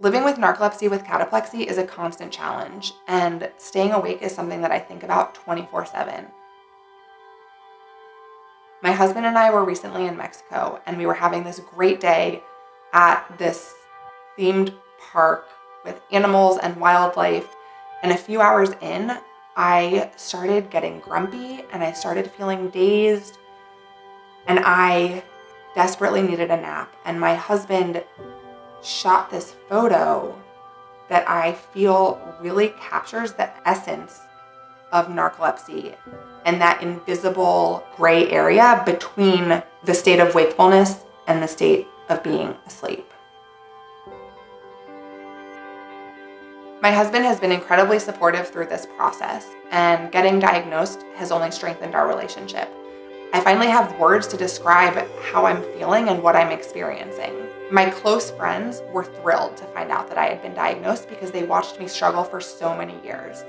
Living with narcolepsy with cataplexy is a constant challenge, and staying awake is something that I think about 24/7. My husband and I were recently in Mexico, and we were having this great day at this themed park with animals and wildlife. And a few hours in, I started getting grumpy and I started feeling dazed, and I desperately needed a nap. And my husband shot this photo that I feel really captures the essence of narcolepsy and that invisible gray area between the state of wakefulness and the state of being asleep. My husband has been incredibly supportive through this process, and getting diagnosed has only strengthened our relationship. I finally have words to describe how I'm feeling and what I'm experiencing. My close friends were thrilled to find out that I had been diagnosed because they watched me struggle for so many years.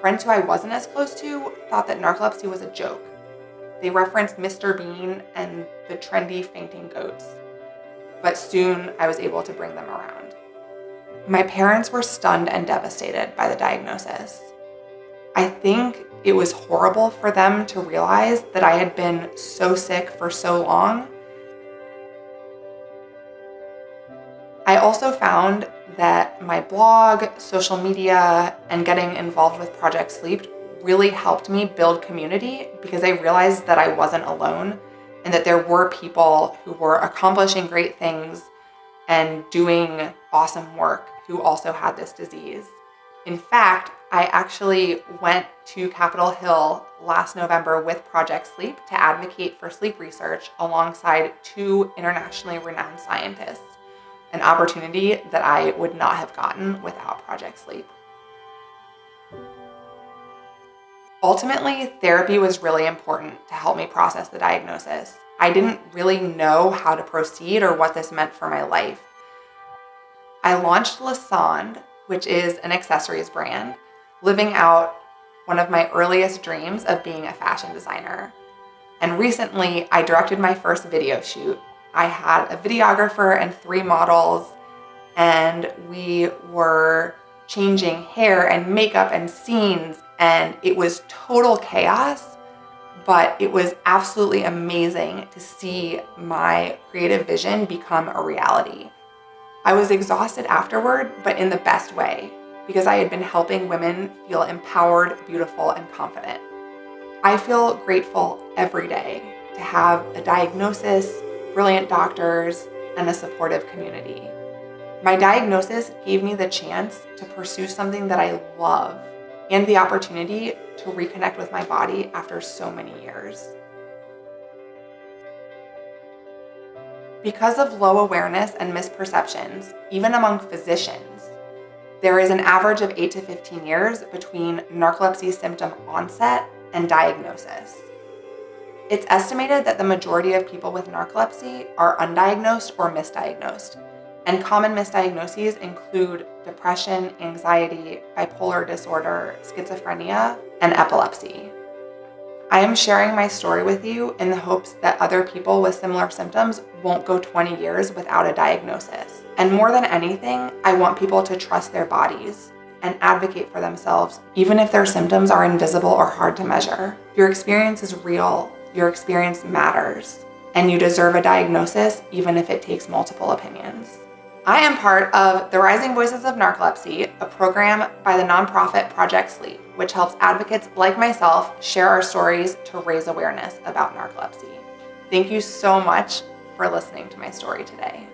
Friends who I wasn't as close to thought that narcolepsy was a joke. They referenced Mr. Bean and the trendy fainting goats, but soon I was able to bring them around. My parents were stunned and devastated by the diagnosis. I think it was horrible for them to realize that I had been so sick for so long. I also found that my blog, social media, and getting involved with Project Sleep really helped me build community because I realized that I wasn't alone and that there were people who were accomplishing great things and doing awesome work who also had this disease. In fact, I actually went to Capitol Hill last November with Project Sleep to advocate for sleep research alongside two internationally renowned scientists, an opportunity that I would not have gotten without Project Sleep. Ultimately, therapy was really important to help me process the diagnosis. I didn't really know how to proceed or what this meant for my life. I launched Lassonde, which is an accessories brand, living out one of my earliest dreams of being a fashion designer. And recently, I directed my first video shoot. I had a videographer and 3 models, and we were changing hair and makeup and scenes, and it was total chaos, but it was absolutely amazing to see my creative vision become a reality. I was exhausted afterward, but in the best way, because I had been helping women feel empowered, beautiful, and confident. I feel grateful every day to have a diagnosis, brilliant doctors, and a supportive community. My diagnosis gave me the chance to pursue something that I love and the opportunity to reconnect with my body after so many years. Because of low awareness and misperceptions, even among physicians, there is an average of 8 to 15 years between narcolepsy symptom onset and diagnosis. It's estimated that the majority of people with narcolepsy are undiagnosed or misdiagnosed, and common misdiagnoses include depression, anxiety, bipolar disorder, schizophrenia, and epilepsy. I am sharing my story with you in the hopes that other people with similar symptoms won't go 20 years without a diagnosis. And more than anything, I want people to trust their bodies and advocate for themselves, even if their symptoms are invisible or hard to measure. Your experience is real, your experience matters, and you deserve a diagnosis even if it takes multiple opinions. I am part of the Rising Voices of Narcolepsy, a program by the nonprofit Project Sleep, which helps advocates like myself share our stories to raise awareness about narcolepsy. Thank you so much for listening to my story today.